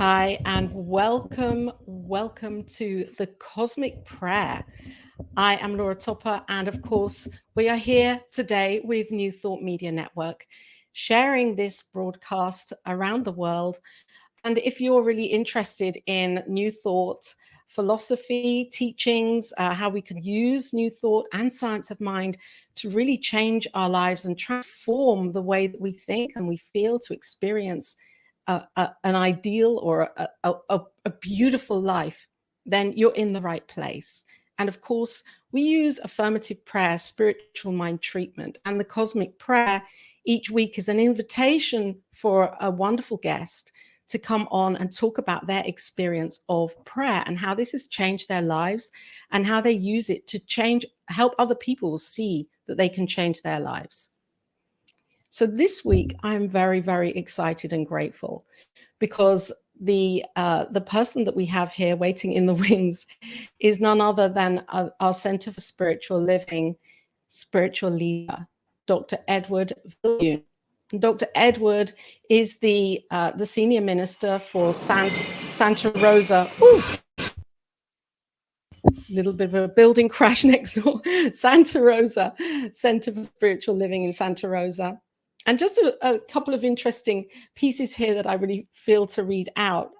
Hi, and welcome to the Cosmic Prayer. I am Laura Topper, and of course, we are here today with New Thought Media Network, sharing this broadcast around the world. And if you're really interested in New Thought, philosophy, teachings, how we can use New Thought and science of mind to really change our lives and transform the way that we think and we feel to experience an ideal or a beautiful life, then you're in the right place. And of course, we use affirmative prayer, spiritual mind treatment, and the cosmic prayer each week is an invitation for a wonderful guest to come on and talk about their experience of prayer and how this has changed their lives and how they use it to help other people see that they can change their lives. So this week, I'm very, very excited and grateful because the person that we have here waiting in the wings is none other than our Center for Spiritual Living spiritual leader, Dr. Edward Viljoen. Dr. Edward is the senior minister for Santa Rosa. Ooh, little bit of a building crash next door. Santa Rosa Center for Spiritual Living in Santa Rosa. And just a couple of interesting pieces here that I really feel to read out.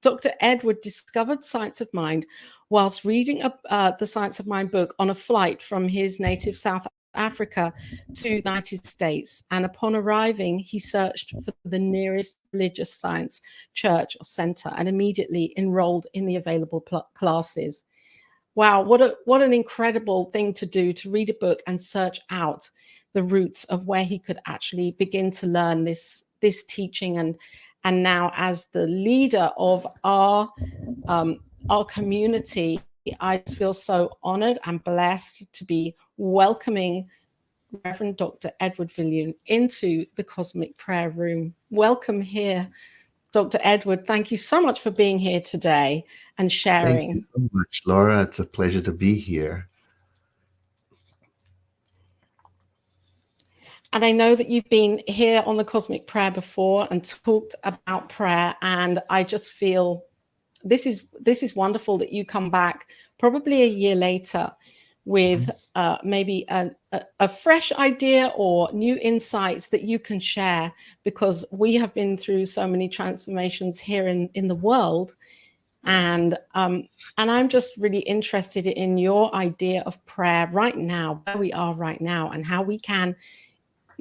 Dr. Edward discovered Science of Mind whilst reading the Science of Mind book on a flight from his native South Africa to the United States. And upon arriving, he searched for the nearest religious science church or center and immediately enrolled in the available classes. Wow, what an incredible thing to do, to read a book and search out the roots of where he could actually begin to learn this teaching. And now, as the leader of our community, I just feel so honored and blessed to be welcoming Reverend Dr. Edward Viljoen into the Cosmic Prayer Room. Welcome here, Dr. Edward. Thank you so much for being here today and sharing. Thank you so much, Laura. It's a pleasure to be here. And I know that you've been here on the Cosmic Prayer before and talked about prayer. And I just feel this is wonderful that you come back probably a year later with maybe a fresh idea or new insights that you can share, because we have been through so many transformations here in the world. And I'm just really interested in your idea of prayer right now, where we are right now, and how we can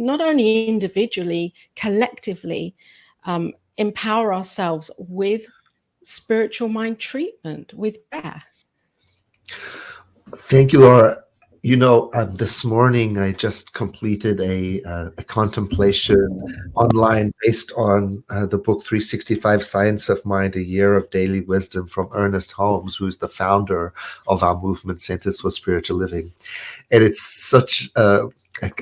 not only individually, collectively, empower ourselves with spiritual mind treatment, with prayer. Thank you, Laura. You know, this morning I just completed a contemplation online based on the book 365 Science of Mind, A Year of Daily Wisdom from Ernest Holmes, who's the founder of our movement, Centers for Spiritual Living. And it's such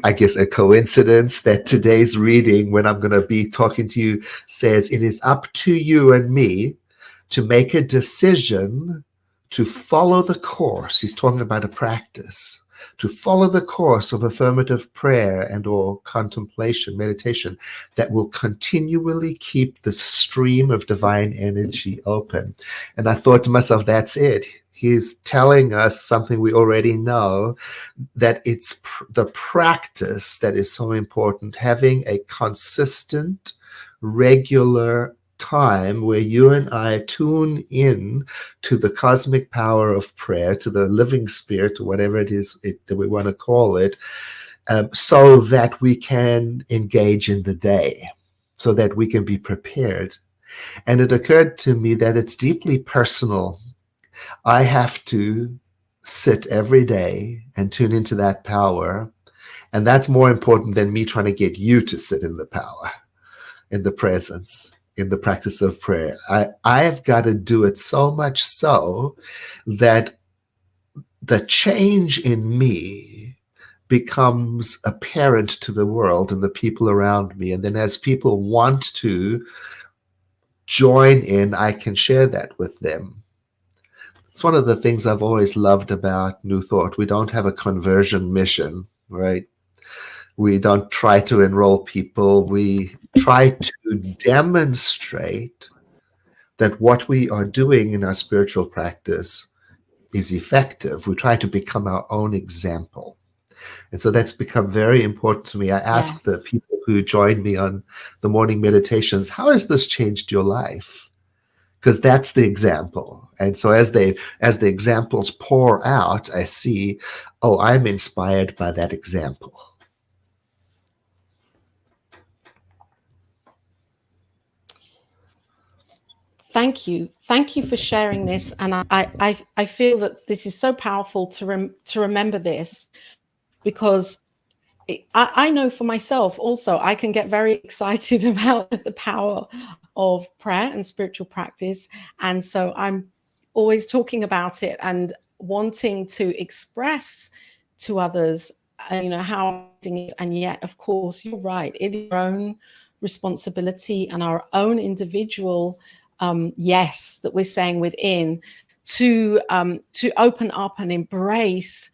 I guess a coincidence that today's reading, when I'm going to be talking to you, says it is up to you and me to make a decision to follow the course. He's talking about a practice, to follow the course of affirmative prayer and or contemplation, meditation, that will continually keep the stream of divine energy open. And I thought to myself, that's it. He's telling us something we already know, that it's the practice that is so important, having a consistent, regular time where you and I tune in to the cosmic power of prayer, to the living spirit, or whatever it is that we want to call it, so that we can engage in the day, so that we can be prepared. And it occurred to me that it's deeply personal. I have to sit every day and tune into that power. And that's more important than me trying to get you to sit in the power, in the presence, in the practice of prayer. I've got to do it so much so that the change in me becomes apparent to the world and the people around me. And then as people want to join in, I can share that with them. It's one of the things I've always loved about New Thought. We don't have a conversion mission, right? We don't try to enroll people. We try to demonstrate that what we are doing in our spiritual practice is effective. We try to become our own example. And so that's become very important to me. I ask the Yes. people who join me on the morning meditations, how has this changed your life? Because that's the example. And so as the examples pour out, I see, oh, I'm inspired by that example. Thank you. Thank you for sharing this. And I feel that this is so powerful to remember this, because I know for myself also, I can get very excited about the power of prayer and spiritual practice. And so I'm always talking about it and wanting to express to others, how amazing it is. And yet, of course, you're right. It is our own responsibility and our own individual yes that we're saying within to open up and embrace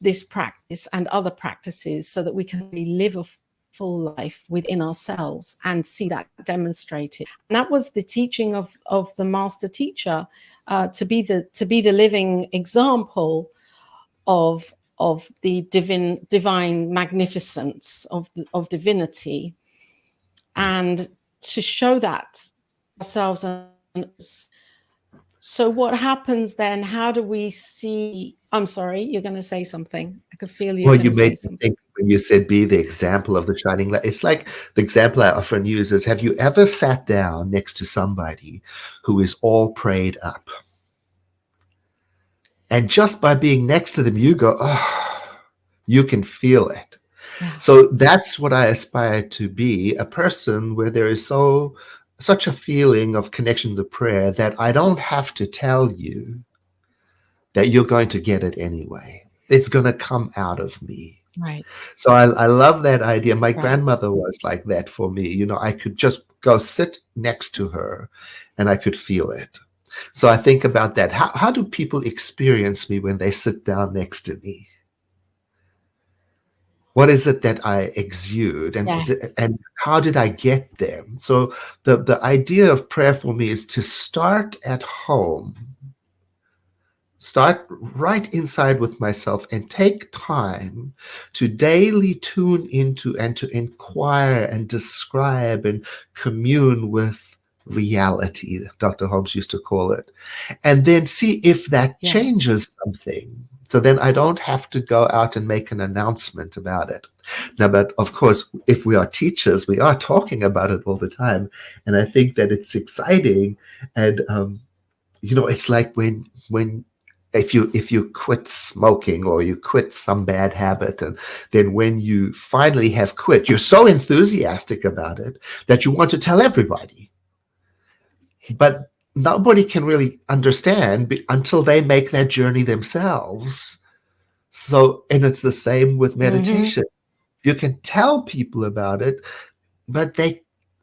this practice and other practices, so that we can really live a full life within ourselves and see that demonstrated. And that was the teaching of the master teacher, to be the living example of the divine magnificence of divinity, and to show that ourselves. And so what happens then? How do we see? I'm sorry, you're going to say something. I could feel you Well, going you to say made me something. think when you said be the example of the shining light. It's like the example I often use is, have you ever sat down next to somebody who is all prayed up? And just by being next to them, you go, oh, you can feel it. Yeah. So that's what I aspire to be, a person where there is such a feeling of connection to prayer that I don't have to tell you that you're going to get it anyway. It's going to come out of me. Right. So I love that idea. My Right. grandmother was like that for me. I could just go sit next to her and I could feel it. So I think about that. How do people experience me when they sit down next to me? What is it that I exude, Yes. and how did I get there? So the idea of prayer for me is to start at home, start right inside with myself, and take time to daily tune into and to inquire and describe and commune with reality, Dr. Holmes used to call it, and then see if that Yes. changes something. So then I don't have to go out and make an announcement about it. Now, but of course, if we are teachers, we are talking about it all the time. And I think that it's exciting. And, it's like when if you quit smoking or you quit some bad habit, and then when you finally have quit, you're so enthusiastic about it that you want to tell everybody. But nobody can really understand until they make that journey themselves. So, and it's the same with Mm-hmm. meditation. You can tell people about it, but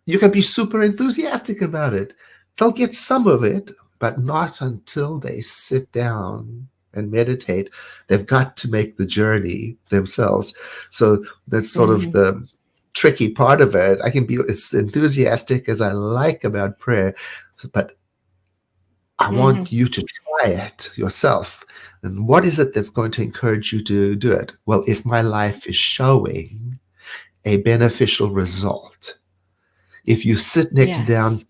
you can be super enthusiastic about it. They'll get some of it, but not until they sit down and meditate. They've got to make the journey themselves. So that's sort of Mm-hmm. the tricky part of it. I can be as enthusiastic as I like about prayer, but I Mm-hmm. want you to try it yourself. And what is it that's going to encourage you to do it? Well, if my life is showing a beneficial result, if you Yes.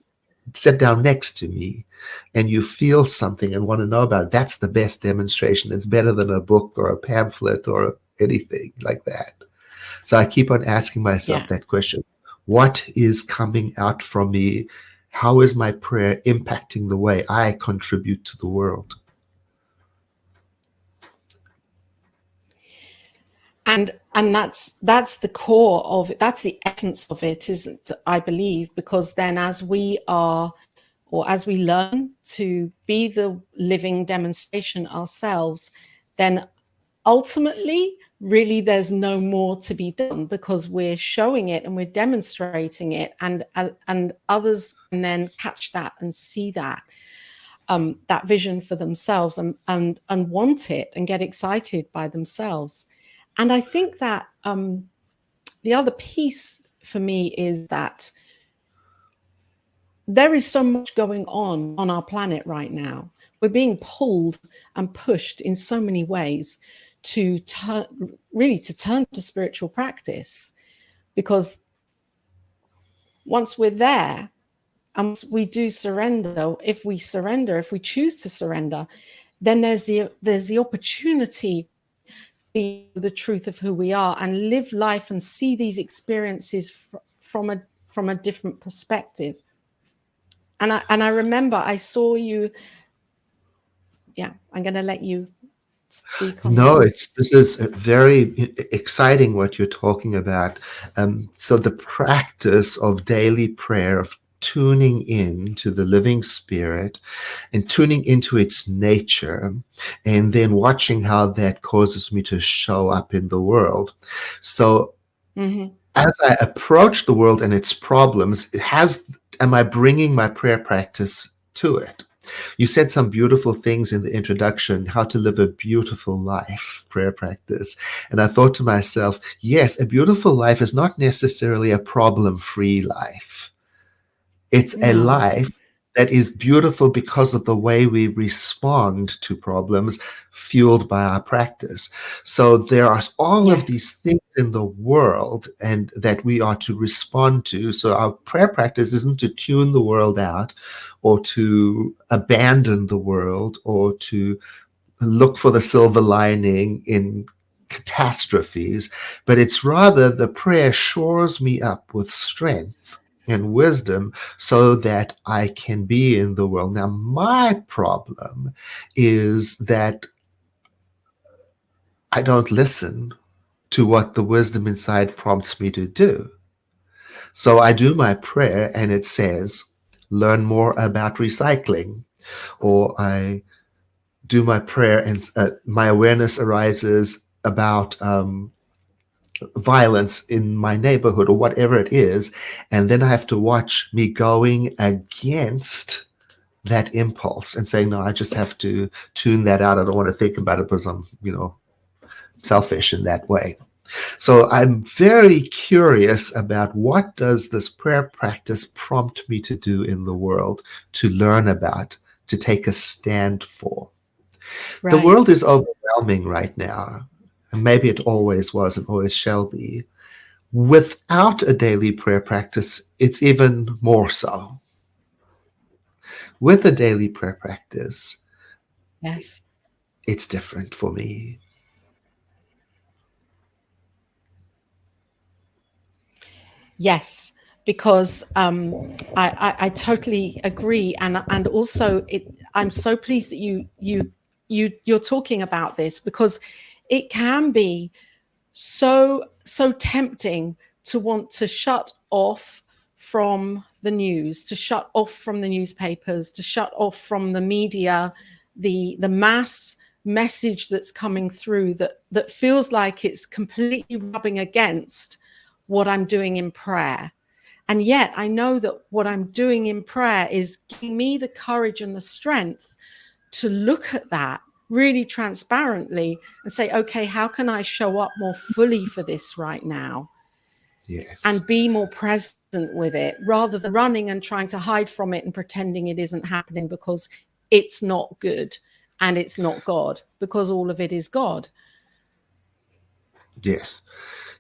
sit down next to me and you feel something and want to know about it, that's the best demonstration. It's better than a book or a pamphlet or anything like that. So I keep on asking myself Yeah. that question. What is coming out from me? How is my prayer impacting the way I contribute to the world? And that's the core of it. That's the essence of it, isn't, I believe, because then as we are, or as we learn to be the living demonstration ourselves, then ultimately, really, there's no more to be done, because we're showing it and we're demonstrating it, and others can then catch that and see that vision for themselves, and want it and get excited by themselves. And I think that the other piece for me is that there is so much going on our planet right now. We're being pulled and pushed in so many ways to turn, really to turn to spiritual practice, because once we're there and once we do surrender, if we choose to surrender, then there's the opportunity to be the truth of who we are and live life and see these experiences from a different perspective. And I remember I saw you. Yeah, I'm going to let you speak on No, that. this is very exciting what you're talking about. So the practice of daily prayer, of tuning in to the living spirit and tuning into its nature, and then watching how that causes me to show up in the world. So Mm-hmm. as I approach the world and its problems, am I bringing my prayer practice to it? You said some beautiful things in the introduction, how to live a beautiful life, prayer practice. And I thought to myself, yes, a beautiful life is not necessarily a problem-free life. It's a No. life that is beautiful because of the way we respond to problems fueled by our practice. So there are all of Yes. these things in the world and that we are to respond to. So our prayer practice isn't to tune the world out or to abandon the world or to look for the silver lining in catastrophes, but it's rather the prayer shores me up with strength and wisdom so that I can be in the world. Now, my problem is that I don't listen to what the wisdom inside prompts me to do. So I do my prayer and it says, learn more about recycling, or I do my prayer and my awareness arises about violence in my neighborhood or whatever it is, and then I have to watch me going against that impulse and saying, no, I just have to tune that out. I don't want to think about it because I'm, selfish in that way. So I'm very curious about what does this prayer practice prompt me to do in the world, to learn about, to take a stand for. The world Right. is overwhelming right now, and maybe it always was and always shall be. Without a daily prayer practice, it's even more so. With a daily prayer practice, Yes. it's different for me. Yes, because I totally agree, and also I'm so pleased that you're talking about this, because it can be so tempting to want to shut off from the news, to shut off from the newspapers, to shut off from the media, the mass message that's coming through that feels like it's completely rubbing against what I'm doing in prayer. And yet I know that what I'm doing in prayer is giving me the courage and the strength to look at that really transparently and say, okay, how can I show up more fully for this right now Yes. and be more present with it, rather than running and trying to hide from it and pretending it isn't happening because it's not good and it's not God, because all of it is God. Yes.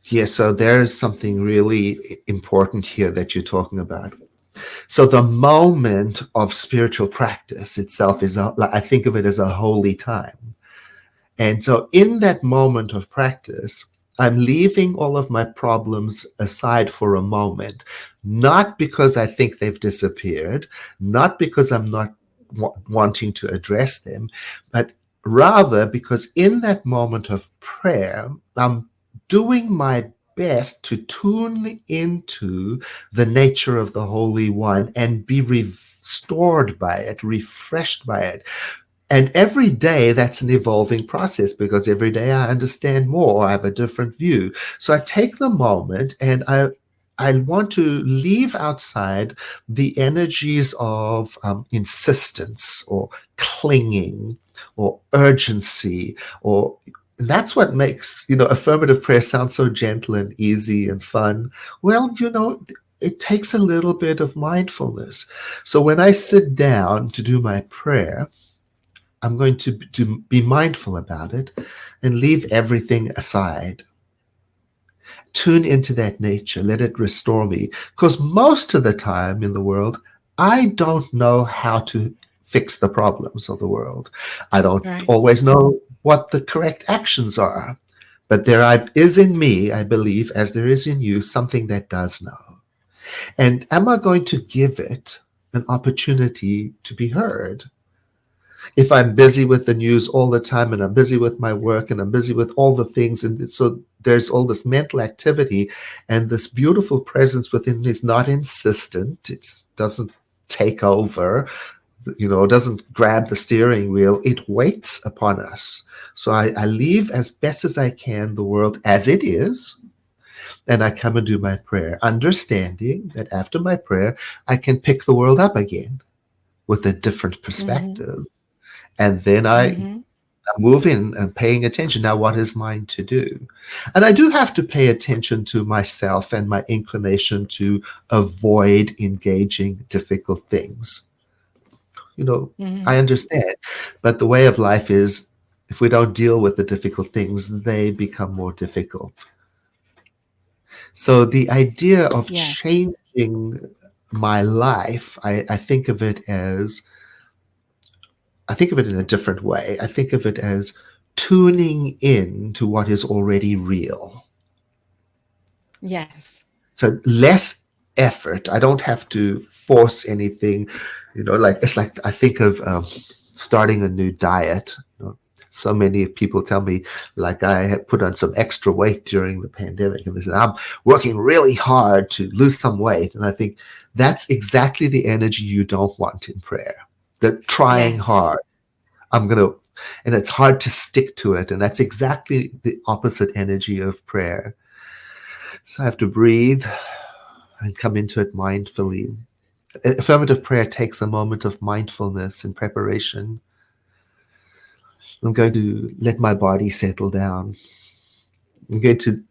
Yes. So there's something really important here that you're talking about. So the moment of spiritual practice itself I think of it as a holy time. And so in that moment of practice, I'm leaving all of my problems aside for a moment, not because I think they've disappeared, not because I'm not wanting to address them, but rather because in that moment of prayer, I'm doing my best to tune into the nature of the Holy One and be restored by it, refreshed by it. And every day that's an evolving process, because every day I understand more, I have a different view. So I take the moment and I want to leave outside the energies of insistence or clinging or urgency, or and that's what makes affirmative prayer sound so gentle and easy and fun. Well, it takes a little bit of mindfulness. So when I sit down to do my prayer, I'm going to be mindful about it and leave everything aside. Tune into that nature, let it restore me. Because most of the time in the world, I don't know how to fix the problems of the world. I don't Right. always know what the correct actions are. But is in me, I believe, as there is in you, something that does know. And am I going to give it an opportunity to be heard? If I'm busy with the news all the time and I'm busy with my work and I'm busy with all the things, and so there's all this mental activity, and this beautiful presence within is not insistent. It doesn't take over, doesn't grab the steering wheel. It waits upon us. So I leave as best as I can the world as it is, and I come and do my prayer, understanding that after my prayer, I can pick the world up again with a different perspective. And then I move in and paying attention. Now, what is mine to do? And I do have to pay attention to myself and my inclination to avoid engaging difficult things. I understand. But the way of life is, if we don't deal with the difficult things, they become more difficult. So the idea of Yes. changing my life, I think of it in a different way. I think of it as tuning in to what is already real. Yes. So less effort. I don't have to force anything. It's like I think of starting a new diet. So many people tell me, like, I have put on some extra weight during the pandemic, and they say, I'm working really hard to lose some weight. And I think that's exactly the energy you don't want in prayer. That trying hard. And it's hard to stick to it. And that's exactly the opposite energy of prayer. So I have to breathe and come into it mindfully. Affirmative prayer takes a moment of mindfulness and preparation. I'm going to let my body settle down. I'm going to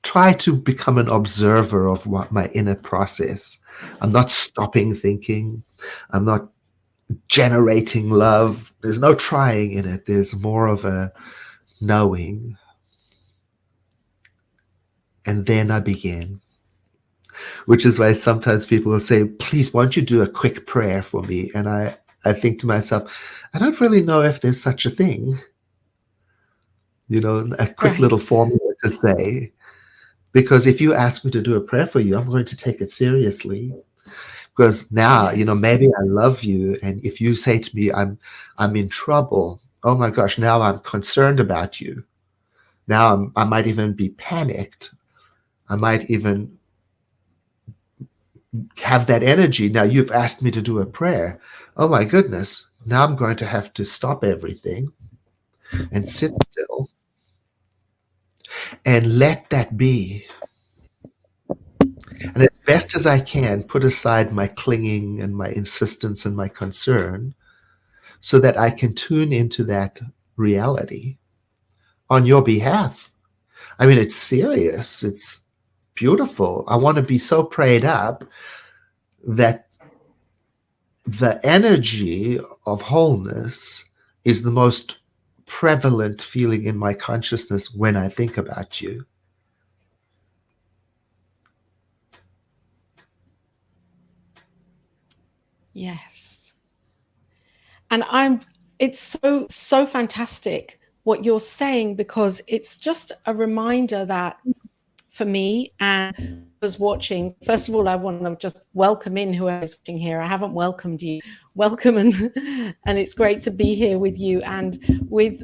try to become an observer of what my inner process. I'm not stopping thinking. I'm not generating love. There's no trying in it. There's more of a knowing. And then I begin. Which is why sometimes people will say, please, won't you do a quick prayer for me? And I think to myself, I don't really know if there's such a thing. A quick little Right. formula to say. Because if you ask me to do a prayer for you, I'm going to take it seriously. Because now, Yes. maybe I love you. And if you say to me, I'm in trouble, oh my gosh, now I'm concerned about you. Now I might even be panicked. I might even have that energy. Now you've asked me to do a prayer. Oh my goodness. Now I'm going to have to stop everything and sit still and let that be. And as best as I can, put aside my clinging and my insistence and my concern so that I can tune into that reality on your behalf. I mean, it's serious. It's beautiful. I want to be so prayed up that the energy of wholeness is the most prevalent feeling in my consciousness when I think about you. Yes. And it's so fantastic what you're saying, because it's just a reminder that for me and was watching, first of all, I want to just welcome in whoever's watching here. I haven't welcomed you. Welcome, and it's great to be here with you and with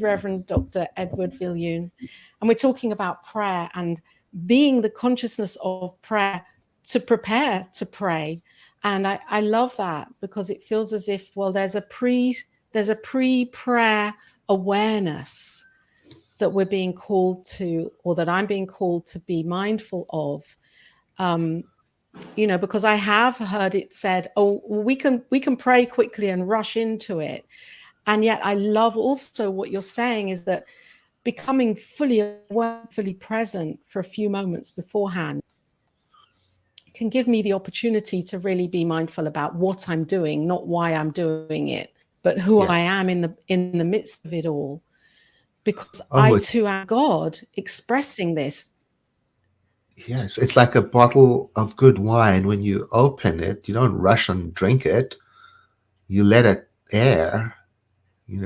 Reverend Dr. Edward Viljoen. And we're talking about prayer and being the consciousness of prayer to prepare to pray. And I love that, because it feels as if, well, there's a pre-prayer awareness that we're being called to, or that I'm being called to be mindful of. Because I have heard it said, oh, we can pray quickly and rush into it. And yet I love also what you're saying is that becoming fully aware, fully present for a few moments beforehand. can give me the opportunity to really be mindful about what I'm doing, not why I'm doing it, but who Yeah. I am in the midst of it all. Because I Oh, too am God expressing this. yes. It's like a bottle of good wine. When you open it, you don't rush and drink it. You let it air,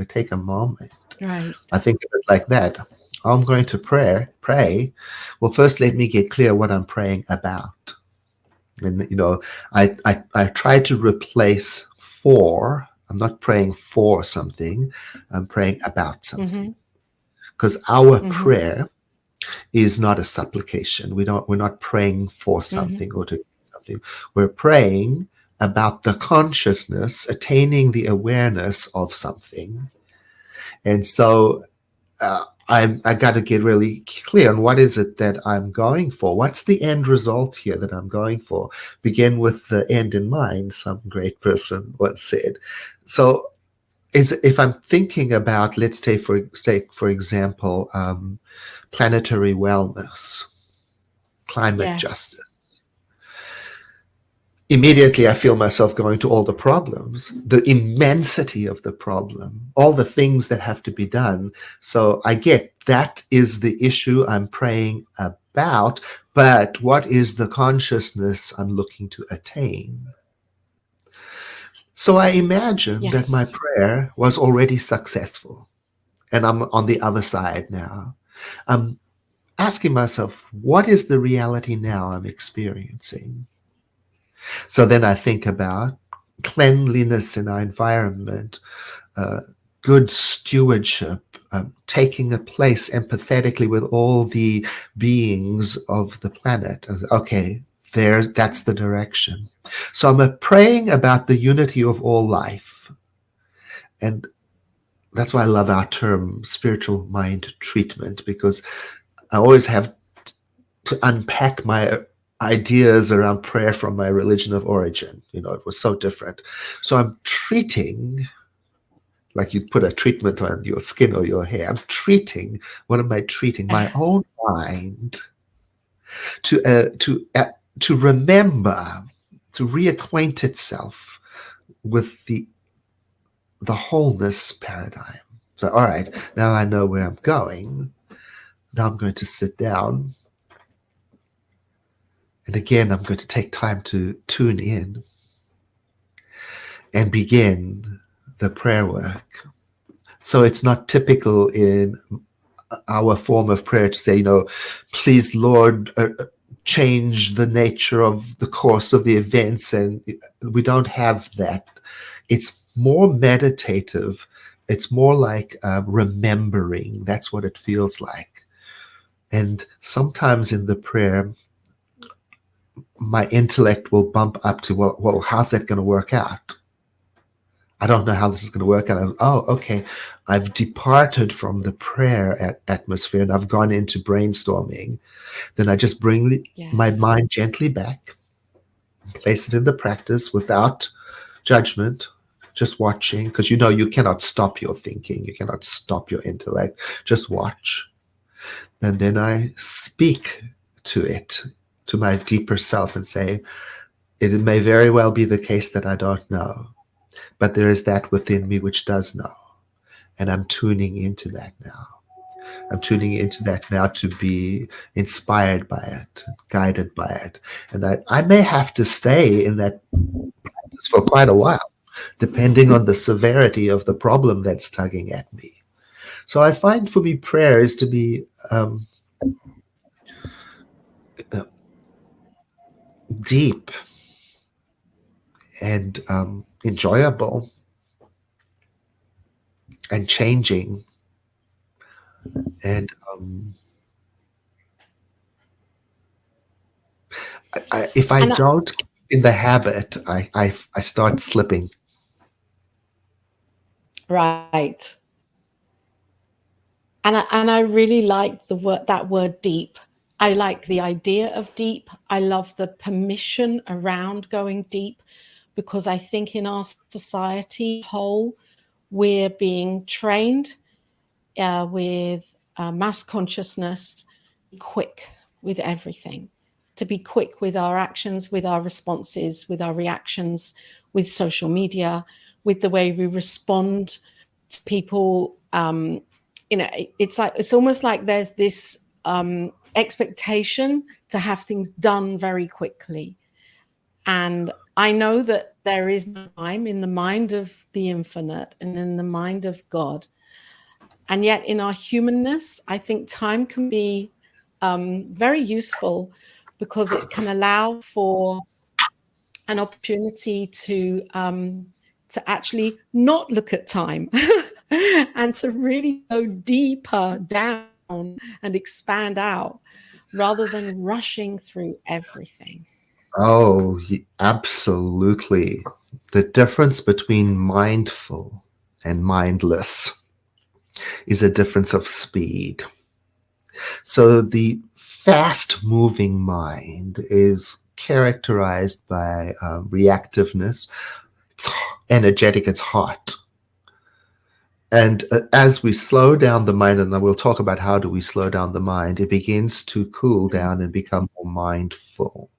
take a moment. I Right. think of it like that. I'm going to pray. Well, first let me get clear what I'm praying about. And I try to replace for. I'm not praying for something. I'm praying about something. Mm-hmm. Because our Mm-hmm. prayer is not a supplication. We're not praying for Mm-hmm. something or to get something. We're praying about the consciousness, attaining the awareness of something. And so I got to get really clear on what is it that I'm going for. What's the end result here that I'm going for? Begin with the end in mind, some great person once said. So if I'm thinking about, let's take for example, planetary wellness, climate justice. Yes. Immediately, I feel myself going to all the problems, the immensity of the problem, all the things that have to be done. So I get that is the issue I'm praying about, but what is the consciousness I'm looking to attain? So I imagine that my Yes. prayer was already successful, and I'm on the other side now. I'm asking myself, what is the reality now I'm experiencing? So then I think about cleanliness in our environment, uh, good stewardship, taking a place empathetically with all the beings of the planet. Okay, that's the direction. So I'm praying about the unity of all life. And that's why I love our term spiritual mind treatment, because I always have to unpack my ideas around prayer from my religion of origin. It was so different. So I'm treating, like you put a treatment on your skin or your hair. I'm treating. What am I treating? My own mind to to remember, to reacquaint itself with the wholeness paradigm. So, all right, now I know where I'm going. Now I'm going to sit down. And again, I'm going to take time to tune in and begin the prayer work. So it's not typical in our form of prayer to say, please, Lord, change the nature of the course of the events. And we don't have that. It's more meditative. It's more like remembering. That's what it feels like. And sometimes in the prayer, my intellect will bump up to, well, how's that going to work out? I don't know how this is going to work out. Okay. I've departed from the prayer atmosphere and I've gone into brainstorming. Then I just bring my Yes. mind gently back, place it in the practice without judgment, just watching, because you cannot stop your thinking. You cannot stop your intellect. Just watch. And then I speak to it, to my deeper self, and say, it may very well be the case that I don't know, but there is that within me which does know. And I'm tuning into that now. I'm tuning into that now to be inspired by it, guided by it. And I may have to stay in that practice for quite a while, depending on the severity of the problem that's tugging at me. So I find for me prayer is to be deep and enjoyable and changing. And if I And don't keep in the habit, I start slipping. right. And I really like that word deep. I like the idea of deep. I love the permission around going deep, because I think in our society whole, we're being trained with mass consciousness, quick with everything. to be quick with our actions, with our responses, with our reactions, with social media, with the way we respond to people. It's almost like there's this expectation to have things done very quickly. And I know that there is no time in the mind of the infinite and in the mind of God. And yet in our humanness, I think time can be very useful, because it can allow for an opportunity to actually not look at time and to really go deeper down and expand out, rather than rushing through everything. Oh, absolutely. The difference between mindful and mindless is a difference of speed. So the fast moving mind is characterized by reactiveness. It's energetic, it's hot. And as we slow down the mind, and we'll talk about how do we slow down the mind, it begins to cool down and become more mindful.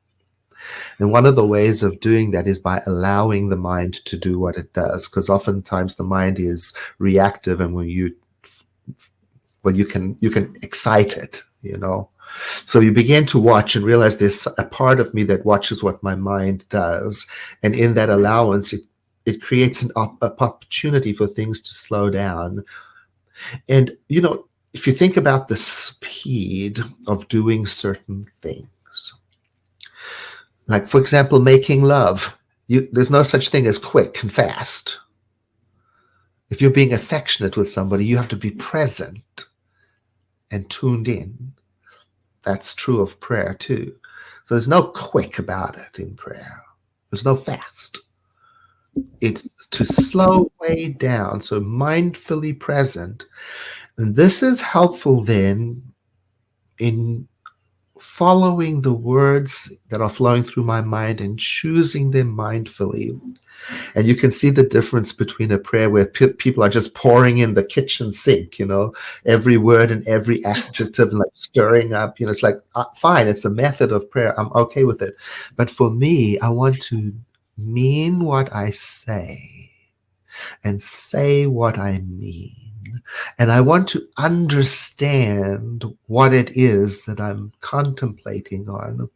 And one of the ways of doing that is by allowing the mind to do what it does, because oftentimes the mind is reactive, and when you can excite it, So you begin to watch and realize there's a part of me that watches what my mind does, and in that allowance, it creates an opportunity for things to slow down. And if you think about the speed of doing certain things, like, for example, making love. There's no such thing as quick and fast. If you're being affectionate with somebody, you have to be present and tuned in. That's true of prayer too. So there's no quick about it in prayer. There's no fast. It's to slow way down, so mindfully present. And this is helpful then in following the words that are flowing through my mind and choosing them mindfully. And you can see the difference between a prayer where people are just pouring in the kitchen sink, every word and every adjective, like stirring up, it's like, fine, it's a method of prayer. I'm okay with it. But for me, I want to mean what I say and say what I mean. And I want to understand what it is that I'm contemplating on.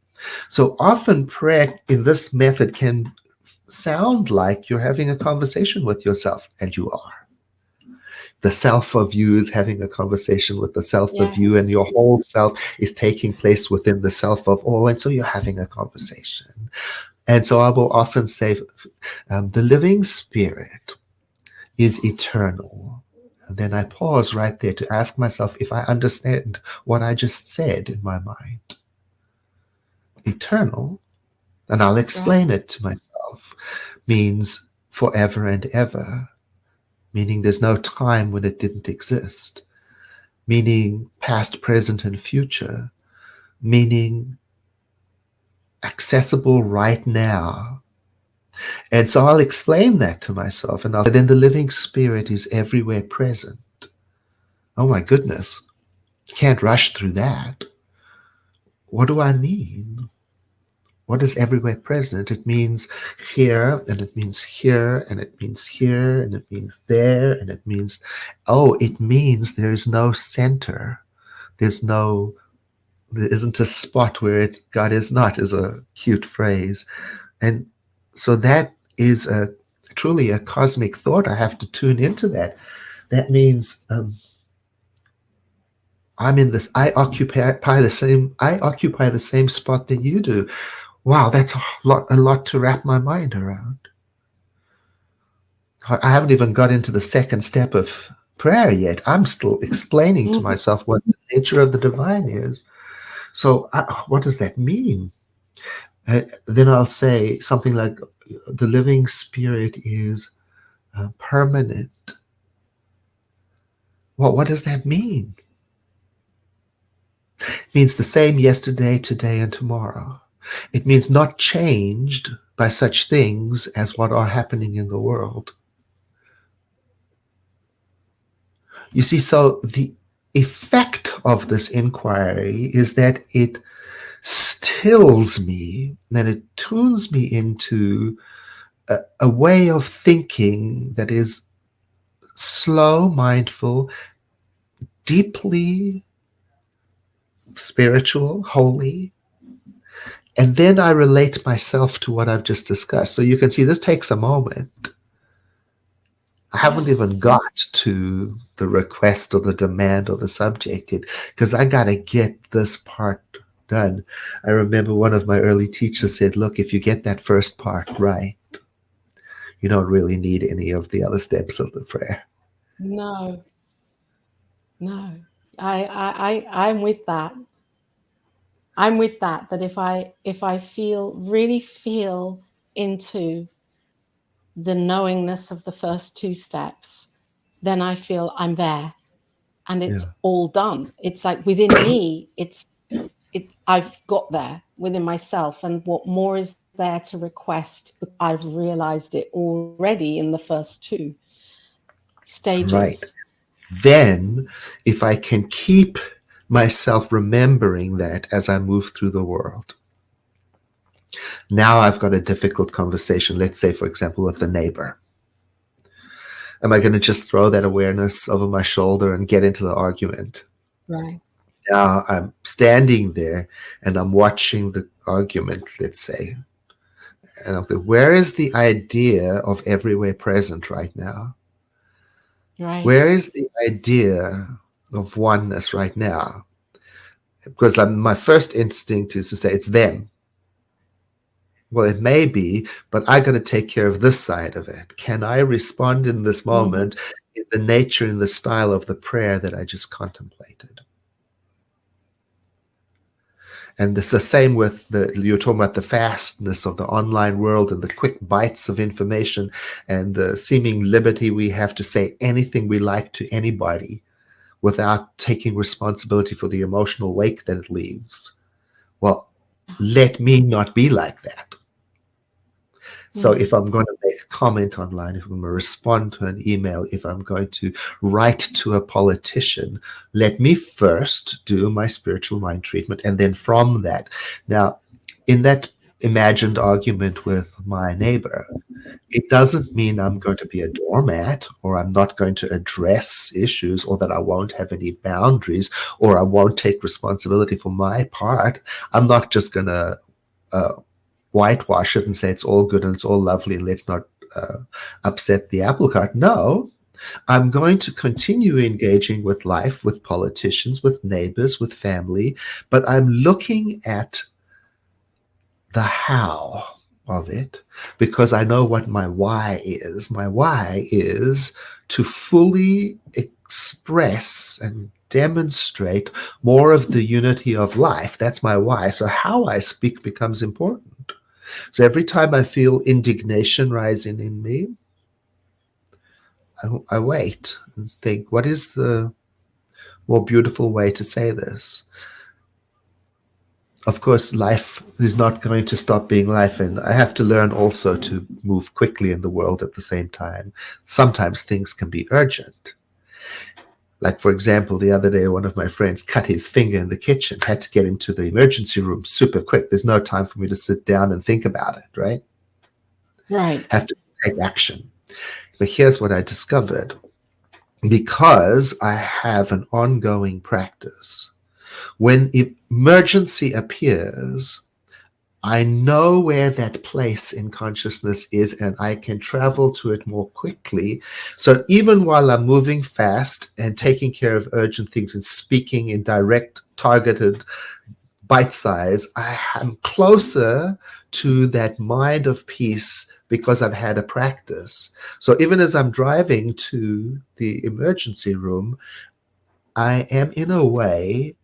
So often prayer in this method can sound like you're having a conversation with yourself, and you are. The self of you is having a conversation with the self of you, and your whole self is taking place within the self of all, and so you're having a conversation. And so I will often say, the living spirit is eternal. And then I pause right there to ask myself if I understand what I just said in my mind. Eternal, and I'll explain it to myself, means forever and ever, meaning there's no time when it didn't exist, meaning past, present, and future, meaning accessible right now. And so I'll explain that to myself, and then the living spirit is everywhere present. Oh my goodness, can't rush through that. What do I mean? What is everywhere present? It means here, and it means here, and it means here, and it means there, and it means, it means there is no center. There isn't a spot where God is not, is a cute phrase. And so that is truly a cosmic thought. I have to tune into that. That means I'm in this. I occupy the same spot that you do. Wow, that's a lot to wrap my mind around. I haven't even got into the second step of prayer yet. I'm still explaining to myself what the nature of the divine is. So what does that mean? Then I'll say something like, the living spirit is permanent. Well, what does that mean? It means the same yesterday, today, and tomorrow. It means not changed by such things as what are happening in the world. You see, so the effect of this inquiry is that it tills me, and it tunes me into a way of thinking that is slow, mindful, deeply spiritual, holy. And then I relate myself to what I've just discussed. So you can see this takes a moment. I haven't even got to the request or the demand or the subject yet, because I got to get this part done. I remember one of my early teachers said, look, if you get that first part right, you don't really need any of the other steps of the prayer. No, no. I'm with that. I'm with that. That if I really feel into the knowingness of the first two steps, then I feel I'm there, and it's Yeah. all done. It's like within me, I've got there within myself, and what more is there to request? I've realized it already in the first two Right. stages. Then, if I can keep myself remembering that as I move through the world, now I've got a difficult conversation, let's say, for example, with the neighbor. Am I going to just throw that awareness over my shoulder and get into the argument? Right. Now I'm standing there and I'm watching the argument, let's say, and I'm thinking, where is the idea of everywhere present right now? Right. Where is the idea of oneness right now? Because my first instinct is to say it's them. Well, it may be, but I got to take care of this side of it. Can I respond in this moment in the nature and the style of the prayer that I just contemplated? And it's the same with you're talking about the fastness of the online world and the quick bites of information and the seeming liberty we have to say anything we like to anybody without taking responsibility for the emotional wake that it leaves. Well, let me not be like that. So if I'm going to make a comment online, if I'm going to respond to an email, if I'm going to write to a politician, let me first do my spiritual mind treatment. And then from that, now, in that imagined argument with my neighbor, it doesn't mean I'm going to be a doormat or I'm not going to address issues or that I won't have any boundaries or I won't take responsibility for my part. I'm not just going to whitewash it and say it's all good and it's all lovely and let's not upset the apple cart. No, I'm going to continue engaging with life, with politicians, with neighbors, with family, but I'm looking at the how of it because I know what my why is. My why is to fully express and demonstrate more of the unity of life. That's my why. So how I speak becomes important. So every time I feel indignation rising in me, I wait and think, what is the more beautiful way to say this? Of course, life is not going to stop being life, and I have to learn also to move quickly in the world at the same time. Sometimes things can be urgent. Like, for example, the other day, one of my friends cut his finger in the kitchen, had to get him to the emergency room super quick. There's no time for me to sit down and think about it, right? Right. Have to take action. But here's what I discovered. Because I have an ongoing practice, when emergency appears, I know where that place in consciousness is and I can travel to it more quickly. So even while I'm moving fast and taking care of urgent things and speaking in direct, targeted bite size, I am closer to that mind of peace because I've had a practice. So even as I'm driving to the emergency room, I am in a way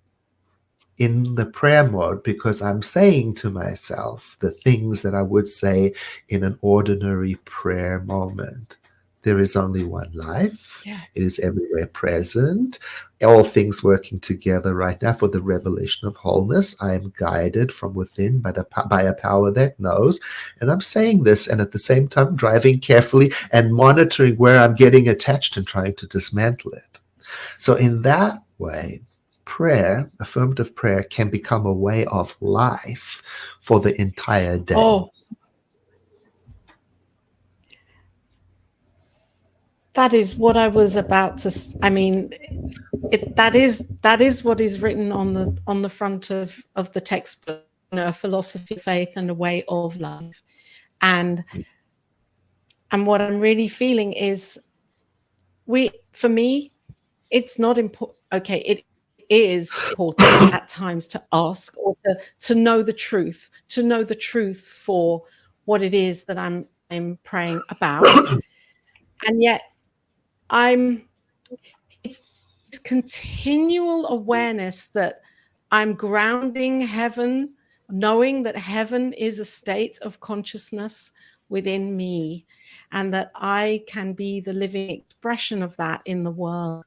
in the prayer mode because I'm saying to myself the things that I would say in an ordinary prayer moment. There is only one life. Yeah. It is everywhere present. All things working together right now for the revelation of wholeness. I am guided from within by a power that knows. And I'm saying this and at the same time driving carefully and monitoring where I'm getting attached and trying to dismantle it. So in that way, prayer, affirmative prayer, can become a way of life for the entire day. Oh, that is what I was about to. I mean, that is what is written on the front of the textbook. You know, a philosophy of faith and a way of life, and what I'm really feeling is for me, it's not important. Okay, it is important at times to ask or to know the truth, for what it is that I'm praying about, and yet I'm it's continual awareness that I'm grounding heaven, knowing that heaven is a state of consciousness within me, and that I can be the living expression of that in the world,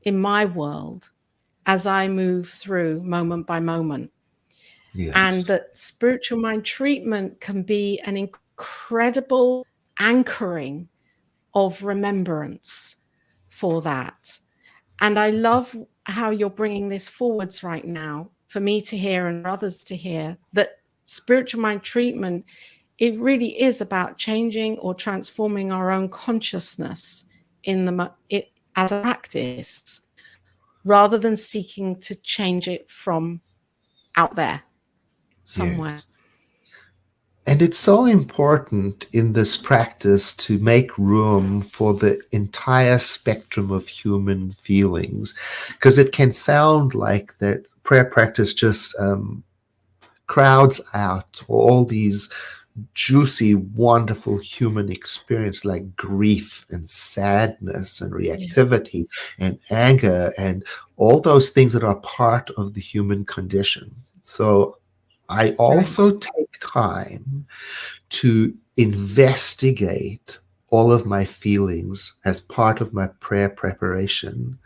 in my world, as I move through moment by moment. Yes. And that spiritual mind treatment can be an incredible anchoring of remembrance for that. And I love how you're bringing this forwards right now for me to hear and others to hear, that spiritual mind treatment, it really is about changing or transforming our own consciousness as a practice, rather than seeking to change it from out there somewhere. Yes. And it's so important in this practice to make room for the entire spectrum of human feelings, because it can sound like that prayer practice just crowds out all these juicy, wonderful human experience like grief and sadness and reactivity and anger and all those things that are part of the human condition. So I also take time to investigate all of my feelings as part of my prayer preparation.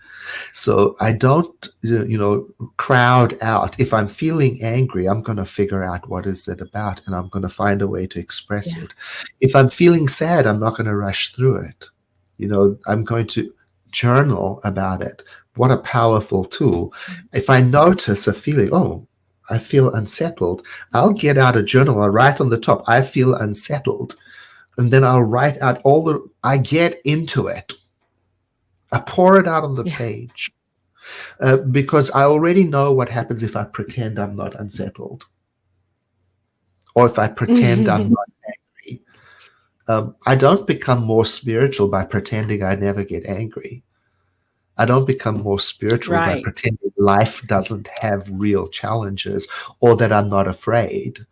So I don't, crowd out. If I'm feeling angry, I'm going to figure out what is it about, and I'm going to find a way to express it. If I'm feeling sad, I'm not going to rush through it. I'm going to journal about it. What a powerful tool. If I notice a feeling, oh, I feel unsettled, I'll get out a journal. I'll write on the top, I feel unsettled. And then I'll write out I get into it. I pour it out on the page. Because I already know what happens if I pretend I'm not unsettled, or if I pretend I'm not angry. I don't become more spiritual by pretending I never get angry. I don't become more spiritual by pretending life doesn't have real challenges or that I'm not afraid.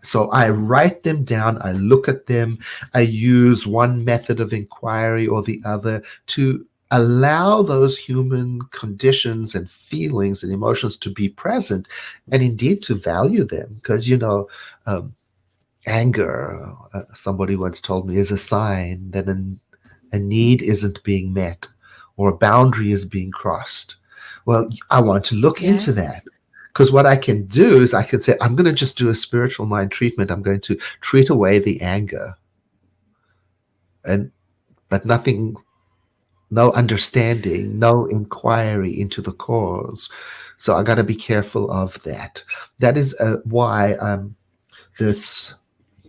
So I write them down, I look at them, I use one method of inquiry or the other to allow those human conditions and feelings and emotions to be present, and indeed to value them. Because, anger, somebody once told me, is a sign that a need isn't being met or a boundary is being crossed. Well, I want to look into that. Because what I can do is I can say, I'm going to just do a spiritual mind treatment. I'm going to treat away the anger. But nothing, no understanding, no inquiry into the cause. So I got to be careful of that. That is why this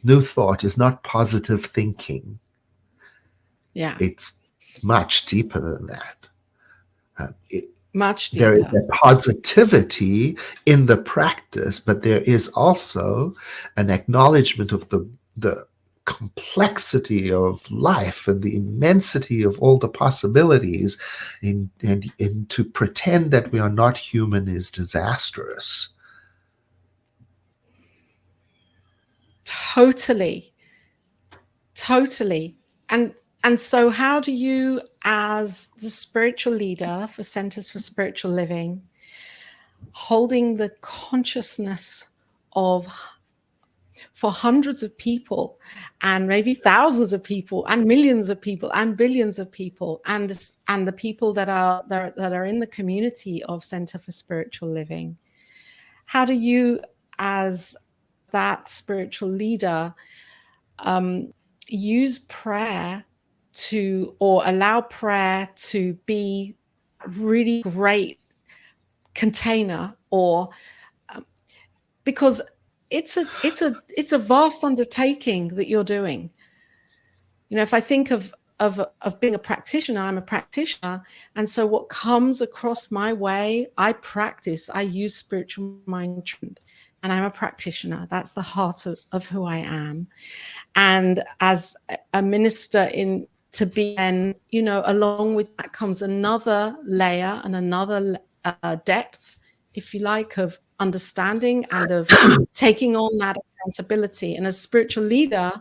new thought is not positive thinking. Yeah. It's much deeper than that. Much deeper. There is a positivity in the practice, but there is also an acknowledgement of the complexity of life and the immensity of all the possibilities, and to pretend that we are not human is disastrous. Totally. And so how do you, as the spiritual leader for Centers for Spiritual Living, holding the consciousness for hundreds of people and maybe thousands of people and millions of people and billions of people and the people that are in the community of Center for Spiritual Living, how do you, as that spiritual leader, use prayer or allow prayer to be really great container, or because it's a vast undertaking that you're doing. You know, if I think of being a practitioner, I'm a practitioner, and so what comes across my way, I practice. I use spiritual mind treatment, and I'm a practitioner. That's the heart of who I am. And as a minister in Tibetan, you know, along with that comes another layer and another depth, if you like, of understanding and of taking on that accountability. And as spiritual leader,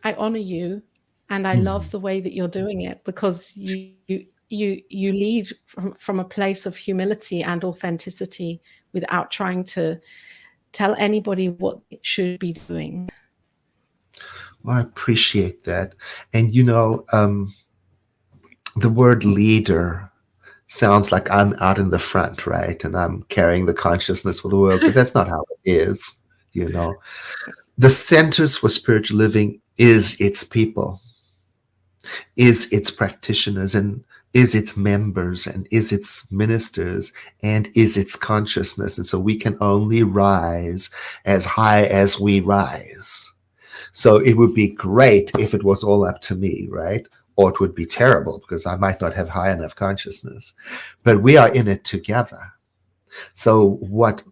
I honor you, and I love the way that you're doing it, because you lead from a place of humility and authenticity without trying to tell anybody what it should be doing. Well, I appreciate that. And you know, the word leader sounds like I'm out in the front, right? And I'm carrying the consciousness for the world, but that's not how it is, you know. The Centers for Spiritual Living is its people, is its practitioners, and is its members, and is its ministers, and is its consciousness. And so we can only rise as high as we rise. So it would be great if it was all up to me, right? Or it would be terrible because I might not have high enough consciousness. But we are in it together. So what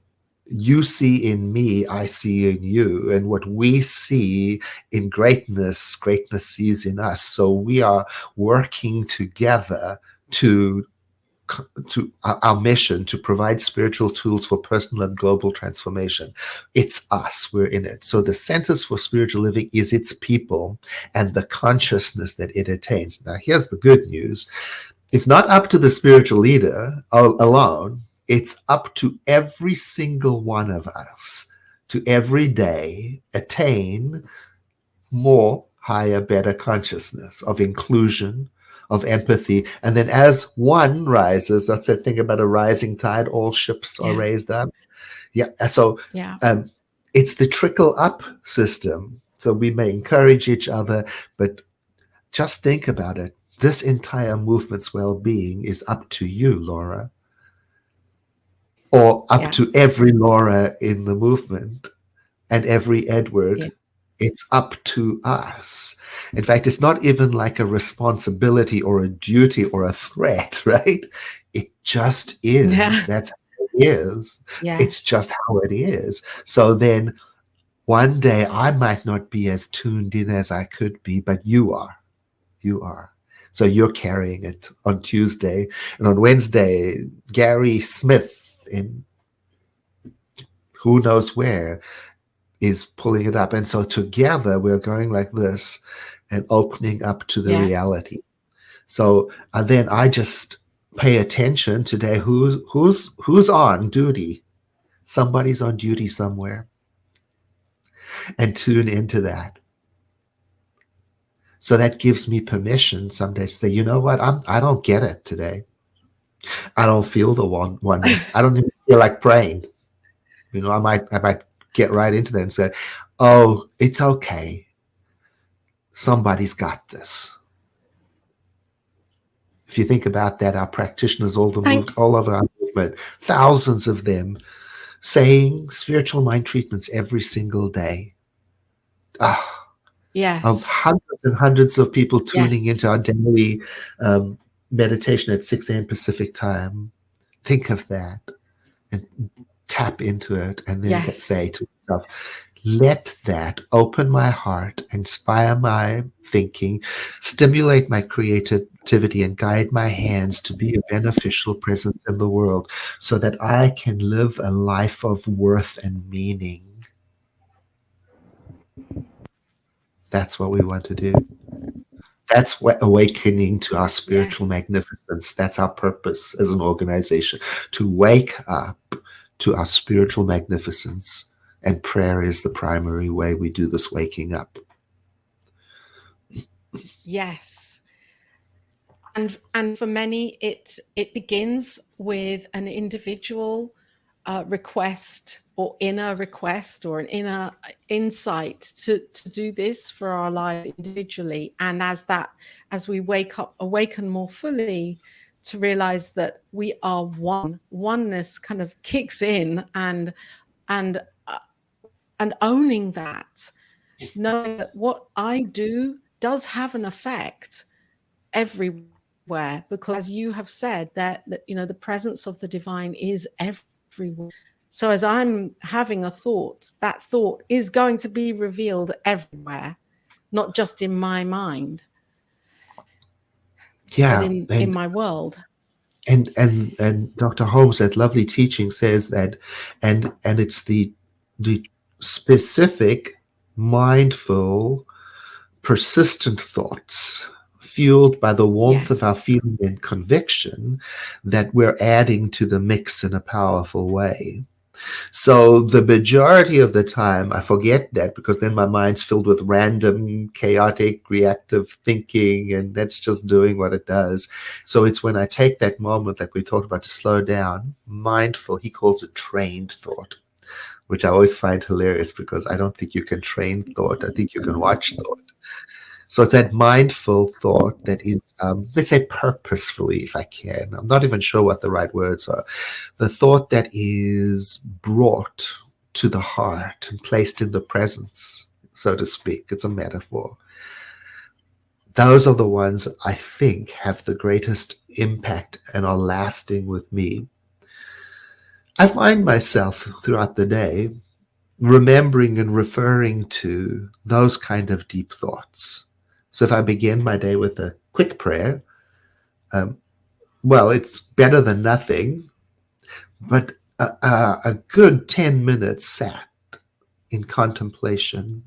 you see in me, I see in you. And what we see in greatness, greatness sees in us. So we are working together to our mission to provide spiritual tools for personal and global transformation. It's us, we're in it. So the Centers for Spiritual Living is its people and the consciousness that it attains. Now, here's the good news. It's not up to the spiritual leader alone. It's up to every single one of us to every day attain more, higher, better consciousness of inclusion, of empathy. And then as one rises, that's the thing about a rising tide, all ships are raised up. Yeah. So it's the trickle up system. So we may encourage each other, but just think about it. This entire movement's well-being is up to you, Laura, or up to every Laura in the movement and every Edward. It's up to us. In fact, it's not even like a responsibility or a duty or a threat, right? It just is. Yeah. That's how it is. Yes. It's just how it is. So then one day I might not be as tuned in as I could be, but you are. You are. So you're carrying it on Tuesday. And on Wednesday, Gary Smith in who knows where is pulling it up. And so together we're going like this and opening up to the reality. So then I just pay attention today. Who's on duty? Somebody's on duty somewhere. And tune into that. So that gives me permission someday to say, you know what? I don't get it today. I don't feel the oneness. I don't even feel like praying. You know, I might get right into that and say, oh, it's okay. Somebody's got this. If you think about that, our practitioners all over our movement, thousands of them saying spiritual mind treatments every single day. Hundreds and hundreds of people tuning into our daily meditation at 6 a.m. Pacific time. Think of that and tap into it, and then say to yourself, let that open my heart, inspire my thinking, stimulate my creativity, and guide my hands to be a beneficial presence in the world so that I can live a life of worth and meaning. That's what we want to do. That's what awakening to our spiritual magnificence. That's our purpose as an organization, to wake up to our spiritual magnificence. And prayer is the primary way we do this waking up. Yes. And for many, it begins with an individual request or inner request or an inner insight to do this for our lives individually. And as we awaken more fully to realize that we are one. Oneness kind of kicks in, and and owning that, knowing that what I do does have an effect everywhere, because as you have said, that the presence of the divine is everywhere. So as I'm having a thought, that thought is going to be revealed everywhere, not just in my mind, but Yeah, in my world. and Dr. Holmes, that lovely teaching says that, and it's the specific, mindful, persistent thoughts fueled by the warmth of our feeling and conviction that we're adding to the mix in a powerful way. So the majority of the time, I forget that, because then my mind's filled with random, chaotic, reactive thinking, and that's just doing what it does. So it's when I take that moment, like we talked about, to slow down, mindful, he calls it trained thought, which I always find hilarious, because I don't think you can train thought. I think you can watch thought. So it's that mindful thought that is, let's say, purposefully, if I can. I'm not even sure what the right words are. The thought that is brought to the heart and placed in the presence, so to speak. It's a metaphor. Those are the ones I think have the greatest impact and are lasting with me. I find myself throughout the day remembering and referring to those kind of deep thoughts. So if I begin my day with a quick prayer, well, it's better than nothing, but a good 10 minutes sat in contemplation,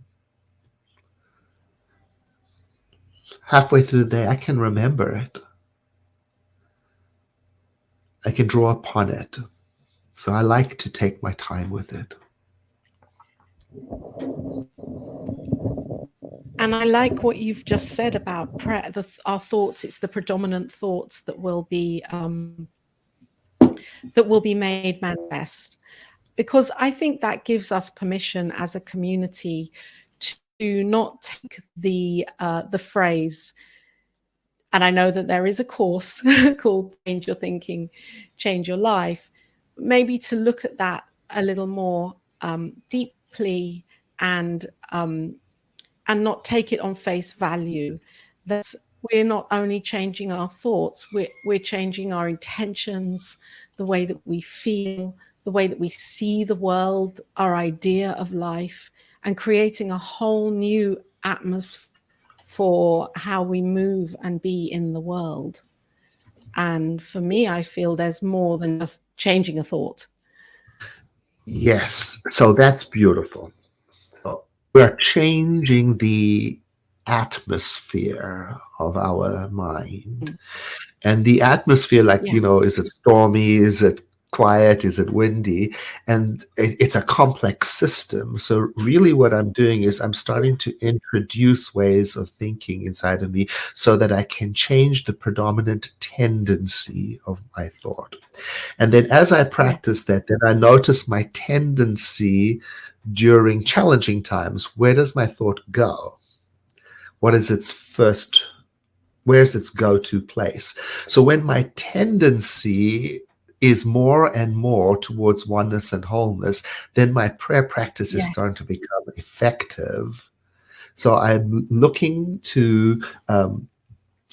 halfway through the day, I can remember it. I can draw upon it. So I like to take my time with it. And I like what you've just said about prayer. Our thoughts, it's the predominant thoughts that will be made manifest, because I think that gives us permission as a community to not take the phrase. And I know that there is a course called Change Your Thinking, Change Your Life. Maybe to look at that a little more deeply, and not take it on face value. That we're not only changing our thoughts, we're changing our intentions, the way that we feel, the way that we see the world, our idea of life, and creating a whole new atmosphere for how we move and be in the world. And for me, I feel there's more than just changing a thought. Yes, so that's beautiful. So we're changing the atmosphere of our mind. And the atmosphere, like, is it stormy? Is it quiet? Is it windy? And it's a complex system. So really what I'm doing is I'm starting to introduce ways of thinking inside of me so that I can change the predominant tendency of my thought. And then as I practice that, then I notice my tendency during challenging times. Where does my thought go? What is its first, where's its go-to place? So when my tendency is more and more towards oneness and wholeness, then my prayer practice is starting to become effective. So I'm looking to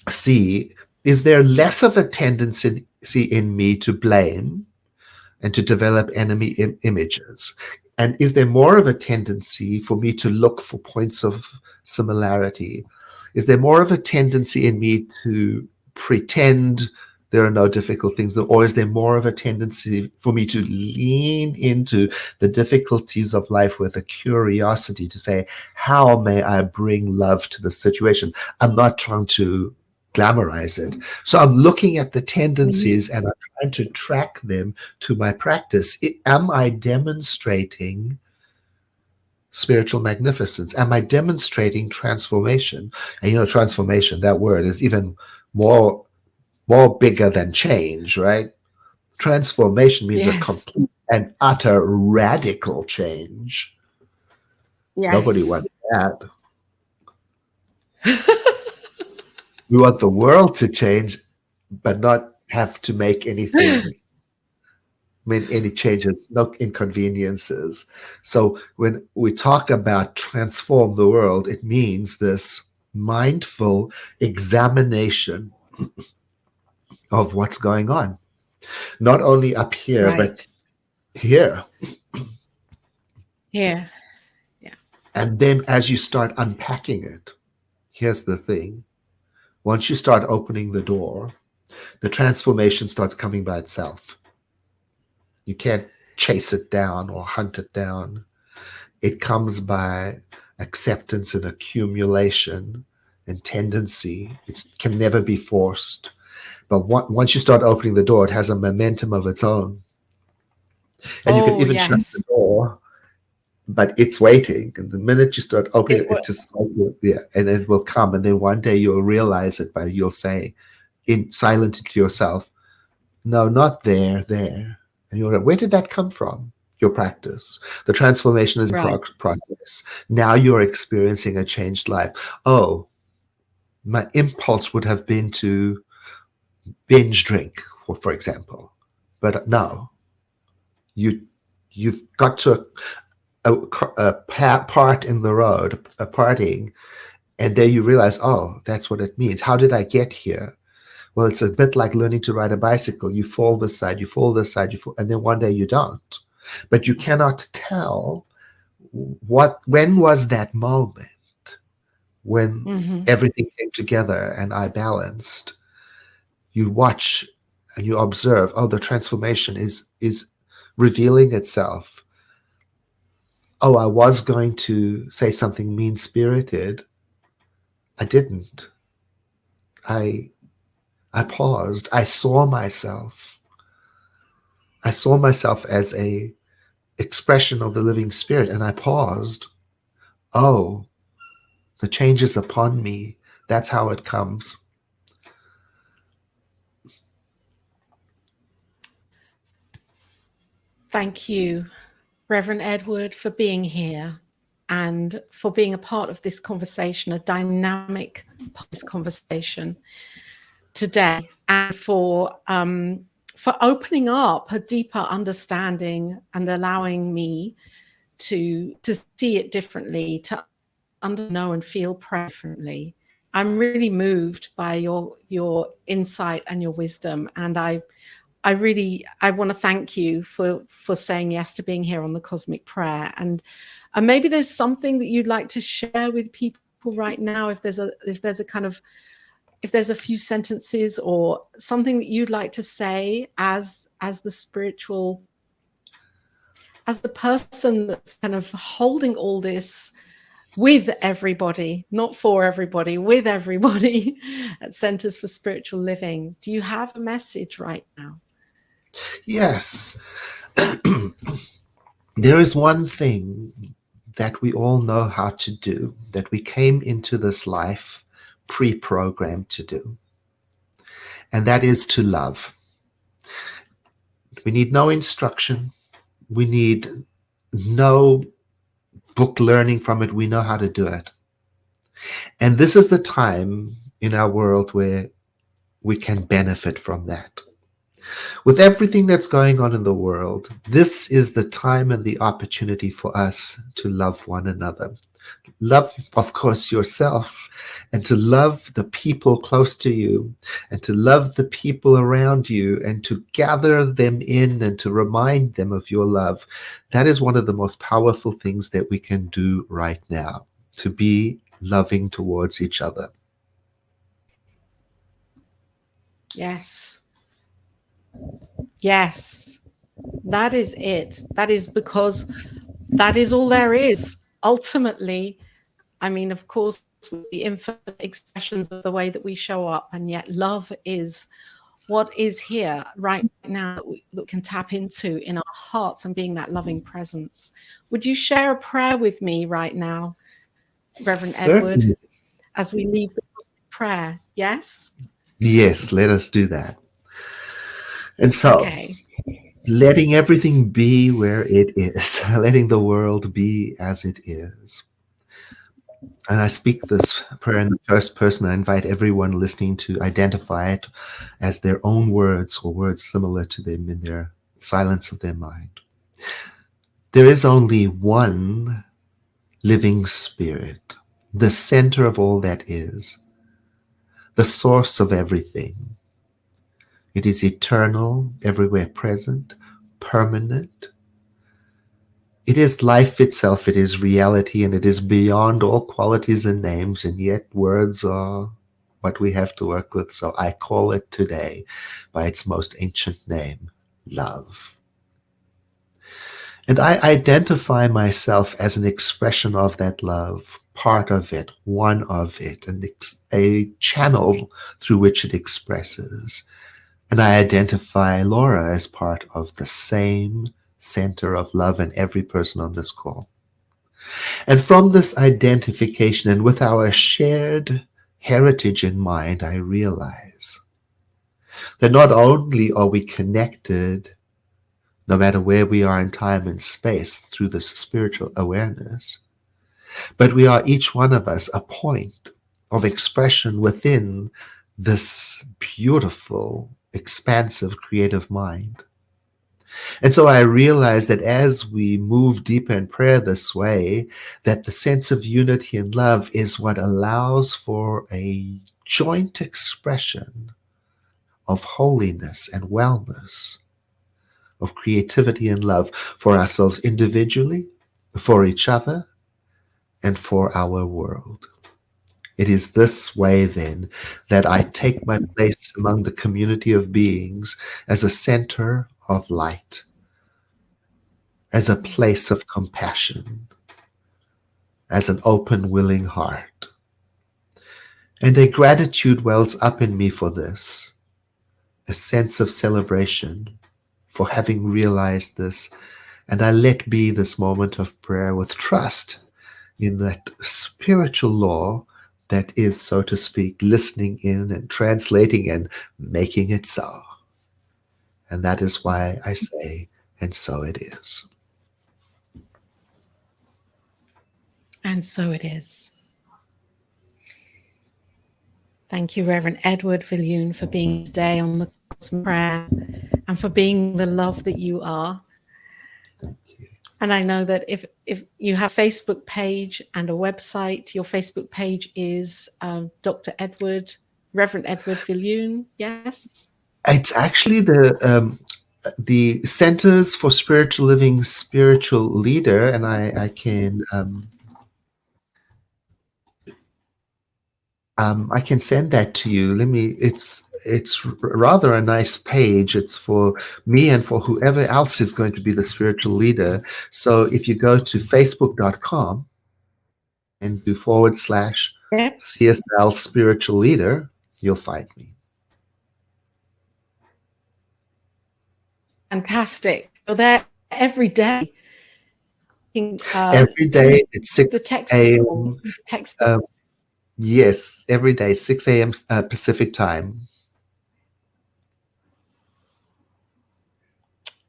see, is there less of a tendency in me to blame and to develop enemy images? And is there more of a tendency for me to look for points of similarity? Is there more of a tendency in me to pretend there are no difficult things? Or is there more of a tendency for me to lean into the difficulties of life with a curiosity to say, how may I bring love to the situation? I'm not trying to glamorize it. So I'm looking at the tendencies and I'm trying to track them to my practice. Am I demonstrating spiritual magnificence? Am I demonstrating transformation? And transformation, that word is even more bigger than change, right? Transformation means a complete and utter radical change. Nobody wants that. We want the world to change, but not have to make anything, any changes, no inconveniences. So when we talk about transform the world, it means this mindful examination of what's going on, not only up here, but Right. here. Yeah. Yeah. And then as you start unpacking it, here's the thing. Once you start opening the door, the transformation starts coming by itself. You can't chase it down or hunt it down. It comes by acceptance and accumulation and tendency. It can never be forced. But once you start opening the door, it has a momentum of its own. And you can Oh, even shut the yes. door, but it's waiting. And the minute you start opening It it, was. it just, yeah, and it will come. And then one day you'll realize it you'll say, silent to yourself, no, not there, there. And you'll go, where did that come from? Your practice. The transformation is in Right. process. Now you're experiencing a changed life. Oh, my impulse would have been to binge drink, for example. But no, you've got to a part in the road, a parting, and there you realize, oh, that's what it means. How did I get here? Well, it's a bit like learning to ride a bicycle. You fall this side, you fall this side, and then one day you don't. But you cannot tell when was that moment when Mm-hmm. everything came together and I balanced. You watch and you observe, oh, the transformation is revealing itself. Oh, I was going to say something mean-spirited. I didn't. I paused. I saw myself. I saw myself as a expression of the living spirit, and I paused. Oh, the change is upon me. That's how it comes. Thank you, Reverend Edward, for being here and for being a part of this conversation, a dynamic part of this conversation today, and for opening up a deeper understanding and allowing me to see it differently, to know and feel prayer differently. I'm really moved by your insight and your wisdom, and I want to thank you for saying yes to being here on the Cosmic Prayer. And maybe there's something that you'd like to share with people right now. If there's a few sentences or something that you'd like to say as the spiritual, as the person that's kind of holding all this with everybody, not for everybody, with everybody at Centers for Spiritual Living. Do you have a message right now? Yes. There is one thing that we all know how to do, that we came into this life pre-programmed to do, and that is to love. We need no instruction. We need no book learning from it. We know how to do it. And this is the time in our world where we can benefit from that. With everything that's going on in the world, this is the time and the opportunity for us to love one another. Love, of course, yourself, and to love the people close to you, and to love the people around you, and to gather them in and to remind them of your love. That is one of the most powerful things that we can do right now, to be loving towards each other. Yes. Yes. That is it. That is because that is all there is. Ultimately, I mean, of course, the infinite expressions of the way that we show up, and yet love is what is here right now that we can tap into in our hearts and being that loving presence. Would you share a prayer with me right now, Reverend Edward, Certainly. as we leave the prayer? Yes? Yes, let us do that. And so, Okay. letting everything be where it is, letting the world be as it is. And I speak this prayer in the first person. I invite everyone listening to identify it as their own words or words similar to them in their silence of their mind. There is only one living spirit, the center of all that is, the source of everything. It is eternal, everywhere present, permanent. It is life itself, it is reality, and it is beyond all qualities and names, and yet words are what we have to work with. So I call it today by its most ancient name, love. And I identify myself as an expression of that love, part of it, one of it, and a channel through which it expresses. And I identify Laura as part of the same center of love in every person on this call. And from this identification and with our shared heritage in mind, I realize that not only are we connected, no matter where we are in time and space through this spiritual awareness, but we are each one of us a point of expression within this beautiful, expansive, creative mind. And so I realized that as we move deeper in prayer this way, that the sense of unity and love is what allows for a joint expression of holiness and wellness, of creativity and love for ourselves individually, for each other, and for our world. It is this way, then, that I take my place among the community of beings as a center of light, as a place of compassion, as an open, willing heart. And a gratitude wells up in me for this, a sense of celebration for having realized this. And I let be this moment of prayer with trust in that spiritual law that is, so to speak, listening in and translating and making it so. And that is why I say, and so it is. And so it is. Thank you, Reverend Edward Viljoen, for being today on the Cosmic Prayer and for being the love that you are. And I know that if you have a Facebook page and a website, your Facebook page is Dr. Edward, Reverend Edward Viljoen, yes? It's actually the Centers for Spiritual Living Spiritual Leader, and I can send that to you. It's rather a nice page. It's for me and for whoever else is going to be the spiritual leader. So if you go to facebook.com and do /CSL spiritual leader, you'll find me. Fantastic. You're there every day. Every day at 6 a.m. Yes, every day, 6 a.m. Pacific time.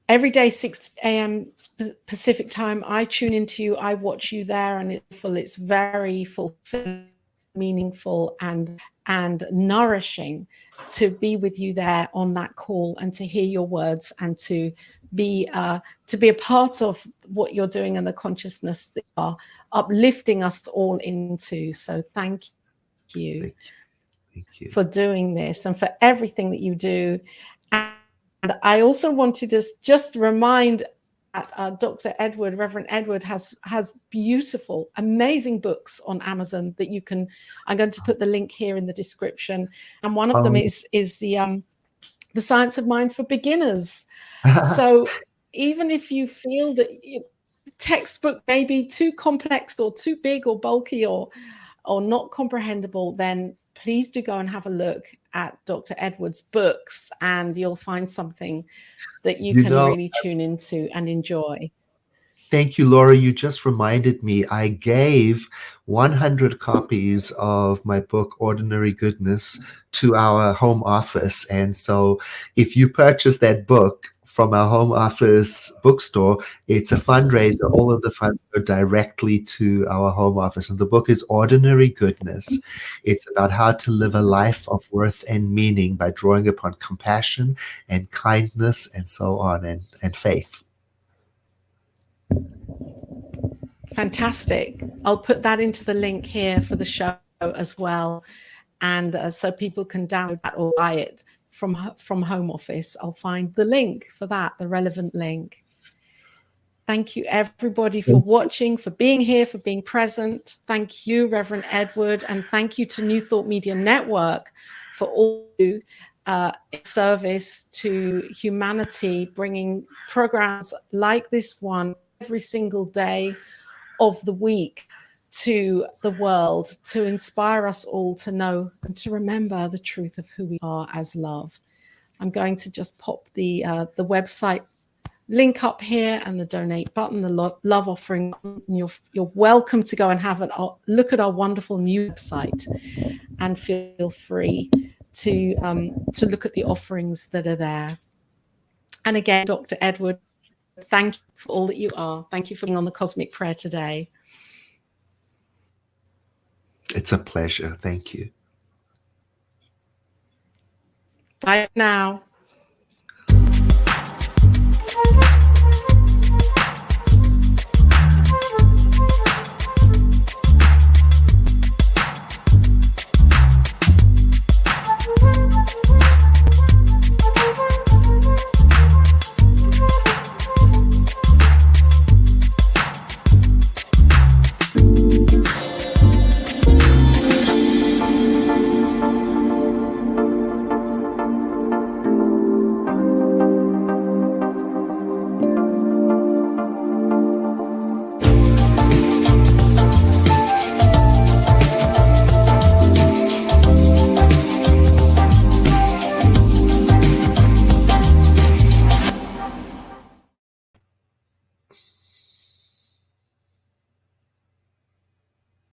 Every day, 6 a.m. Pacific time, I tune into you, I watch you there, and it's very fulfilling, meaningful, and nourishing to be with you there on that call and to hear your words and to be a part of what you're doing and the consciousness that you are uplifting us all into. So thank you for doing this and for everything that you do. And I also wanted to just remind Dr. Edward, Reverend Edward has beautiful, amazing books on Amazon that you can. I'm going to put the link here in the description, and one of them is the Science of Mind for Beginners. So even if you feel that textbook may be too complex or too big or bulky or not comprehensible, then please do go and have a look at Dr. Edward's books, and you'll find something that you can really tune into and enjoy. Thank you, Laura. You just reminded me, I gave 100 copies of my book, Ordinary Goodness, to our home office. And so if you purchase that book from our home office bookstore. It's a fundraiser. All of the funds go directly to our home office. And the book is Ordinary Goodness. It's about how to live a life of worth and meaning by drawing upon compassion and kindness and so on, and faith. Fantastic. I'll put that into the link here for the show as well. And so people can download that or buy it from home office. I'll find the link for that, the relevant link. Thank you, everybody, for watching, for being here, for being present. Thank you, Reverend Edward, and thank you to New Thought Media Network for all you in service to humanity, bringing programs like this one every single day of the week to the world, to inspire us all to know and to remember the truth of who we are as love. I'm going to just pop the website link up here and the donate button, the love offering. You're welcome to go and have a look at our wonderful new website, and feel free to look at the offerings that are there. And again, Dr. Edward, thank you for all that you are. Thank you for being on the Cosmic Prayer today. It's a pleasure. Thank you. Bye now.